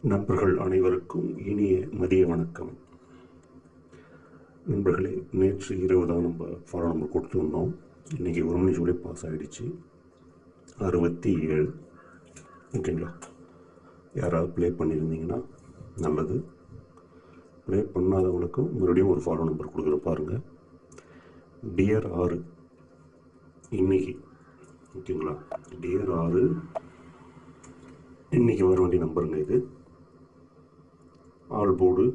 நண்பர்கள் அனைவருக்கும் இனிய மதிய வணக்கம். நண்பர்களே, நேற்று இரவு தான் நம்ம ஃபாலோ நம்பர் கொடுத்துருந்தோம். இன்றைக்கி 1 மணி ஷோலே பாஸ் ஆகிடுச்சு. 67. ஓகேங்களா? யாராவது ப்ளே பண்ணியிருந்தீங்கன்னா நல்லது. ப்ளே பண்ணாதவங்களுக்கும் மறுபடியும் ஒரு ஃபாலோ நம்பர் கொடுக்குற பாருங்கள். டியர் 6 இன்றைக்கி. ஓகேங்களா? டியர் 6 இன்றைக்கி வர வேண்டிய நம்பருங்க இது. ஆல் போர்டு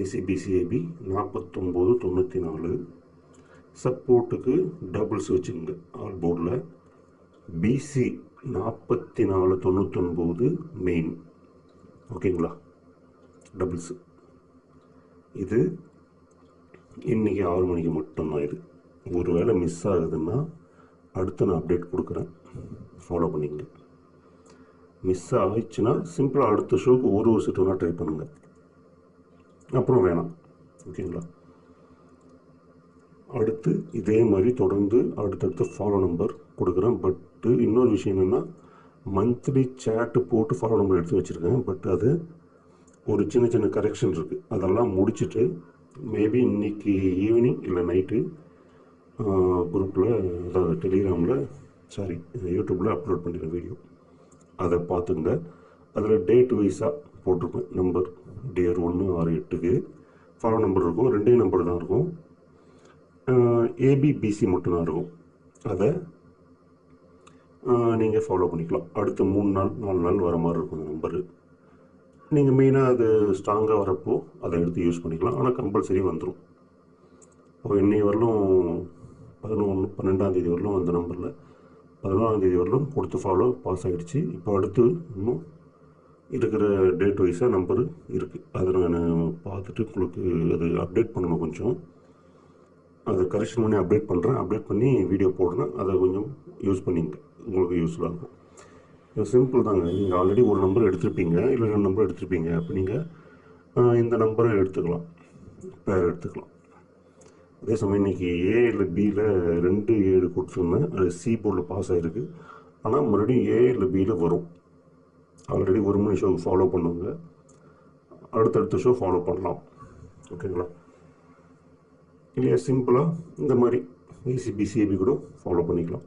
ஏசிபிசிஏபி 4994. சப்போர்ட்டுக்கு டபுள்ஸ் வச்சுங்க. ஆல் போர்டில் பிசி 4499 மெயின். ஓகேங்களா? டபுள்ஸு இது இன்றைக்கி 6 மணிக்கு மட்டும்தான். இது ஒரு வேளை மிஸ் ஆகுதுன்னா அடுத்து நான் அப்டேட் கொடுக்குறேன், ஃபாலோ பண்ணிங்க. மிஸ் ஆகிடுச்சுன்னா சிம்பிளாக அடுத்த ஷோக்கு ஒரு செட் வேணால் ட்ரை பண்ணுங்கள், அப்புறம் வேணாம். ஓகேங்களா? அடுத்து இதே மாதிரி தொடர்ந்து அடுத்தடுத்து ஃபாலோ நம்பர் கொடுக்குறேன். பட்டு இன்னொரு விஷயம் என்னென்னா, மந்த்லி சேட்டு போட்டு ஃபாலோ நம்பர் எடுத்து வச்சுருக்கேன். பட் அது ஒரு சின்ன சின்ன கரெக்ஷன் இருக்குது. அதெல்லாம் முடிச்சுட்டு மேபி இன்றைக்கி ஈவினிங் இல்லை நைட்டு குரூப்பில், அதாவது டெலிகிராமில், யூடியூப்பில் அப்லோட் பண்ணிடுற வீடியோ, அதை பார்த்துங்க. அதில் டேட் வைஸாக போட்டிருப்பேன் நம்பர். டியர் 1 6 8க்கு ஃபாலோ நம்பர் இருக்கும். 2 நம்பர் தான் இருக்கும். ஏபிபிசி மட்டும்தான் இருக்கும். அதை நீங்கள் ஃபாலோ பண்ணிக்கலாம். அடுத்த 3 நாள் 4 நாள் வர மாதிரி இருக்கும் அந்த நம்பரு. நீங்கள் மெயினாக அது ஸ்ட்ராங்காக வரப்போ அதை எடுத்து யூஸ் பண்ணிக்கலாம். ஆனால் கம்பல்சரி வந்துடும். இப்போ இன்னைக்கு வரலும் 12ஆம் தேதி வரலும் அந்த நம்பரில் 14ஆம் தேதி வரலும் கொடுத்து ஃபாலோ பாஸ் ஆகிடுச்சு. இப்போ அடுத்து இன்னும் இருக்கிற டேட் வைஸாக நம்பரு இருக்குது. அதை நான் பார்த்துட்டு உங்களுக்கு அது அப்டேட் பண்ணணும். கொஞ்சம் அதை கரெக்ஷன் பண்ணி அப்டேட் பண்ணுறேன். அப்டேட் பண்ணி வீடியோ போடுறேன். அதை கொஞ்சம் யூஸ் பண்ணிங்க, உங்களுக்கு யூஸ்ஃபுல்லாக இருக்கும். இது சிம்பிள் தாங்க. நீங்கள் ஆல்ரெடி ஒரு நம்பர் எடுத்துருப்பீங்க, இல்லை 2 நம்பர் எடுத்துருப்பீங்க. அப்போ நீங்கள் இந்த நம்பரை எடுத்துக்கலாம், பேர் எடுத்துக்கலாம். அதே சமயம் இன்றைக்கி ஏ இல்லை பியில் 2 7 கொடுத்துருந்தேன். அது சி போர்டில் பாஸ் ஆகிருக்கு. ஆனால் மறுபடியும் ஏ இல்லை பியில் வரும். ஆல்ரெடி 1 மணி ஷோக்கு ஃபாலோ பண்ணுவாங்க, அடுத்தடுத்த ஷோ ஃபாலோ பண்ணலாம். ஓகேங்களா? இல்லையா, சிம்பிளாக இந்த மாதிரி ஏசிபிசிஏபி கூட ஃபாலோ பண்ணிக்கலாம்.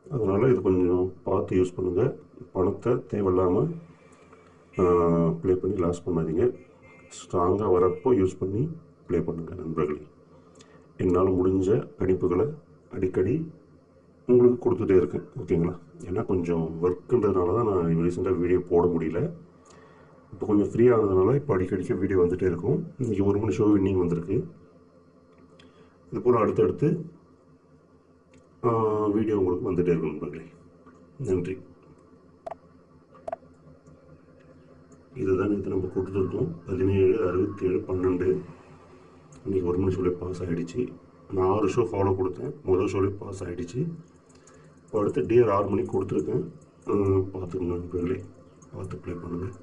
அதனால் இது கொஞ்சம் பார்த்து யூஸ் பண்ணுங்கள். பணத்தை தேவையில்லாமல் ப்ளே பண்ணி லாஸ் பண்ணாதீங்க. ஸ்ட்ராங்காக வரப்போ யூஸ் பண்ணி ப்ளே பண்ணுங்கள் நண்பர்களே. என்னால் முடிஞ்ச கணிப்புகளை அடிக்கடி உங்களுக்கு கொடுத்துட்டே இருக்கேன். ஓகேங்களா? ஏன்னா கொஞ்சம் ஒர்க்குன்றதுனால தான் நான் ரீசெண்டாக வீடியோ போட முடியல. இப்போ கொஞ்சம் ஃப்ரீ ஆனதுனால இப்போ அடிக்கடிக்க வீடியோ வந்துகிட்டே இருக்கும். இன்றைக்கி 1 மணி ஷோ இன்னிங் வந்திருக்கு. இது போல் அடுத்தடுத்து வீடியோ உங்களுக்கு வந்துகிட்டே இருக்கும் நண்பர்களே. நன்றி. இதுதான் நேற்று நம்ம கொடுத்துருக்கோம். 17 67 12 இன்றைக்கி 1 மணி ஷோலே பாஸ் ஆகிடுச்சு. நான் 6 ஷோ ஃபாலோ கொடுத்தேன். முதல் ஷோலே பாஸ் ஆகிடுச்சு. இப்போ அடுத்து டியர் 6 மணிக்கு கொடுத்துருக்கேன். பார்த்துக்கங்க நண்பர்களே, பார்த்து ப்ளே பண்ணுங்கள்.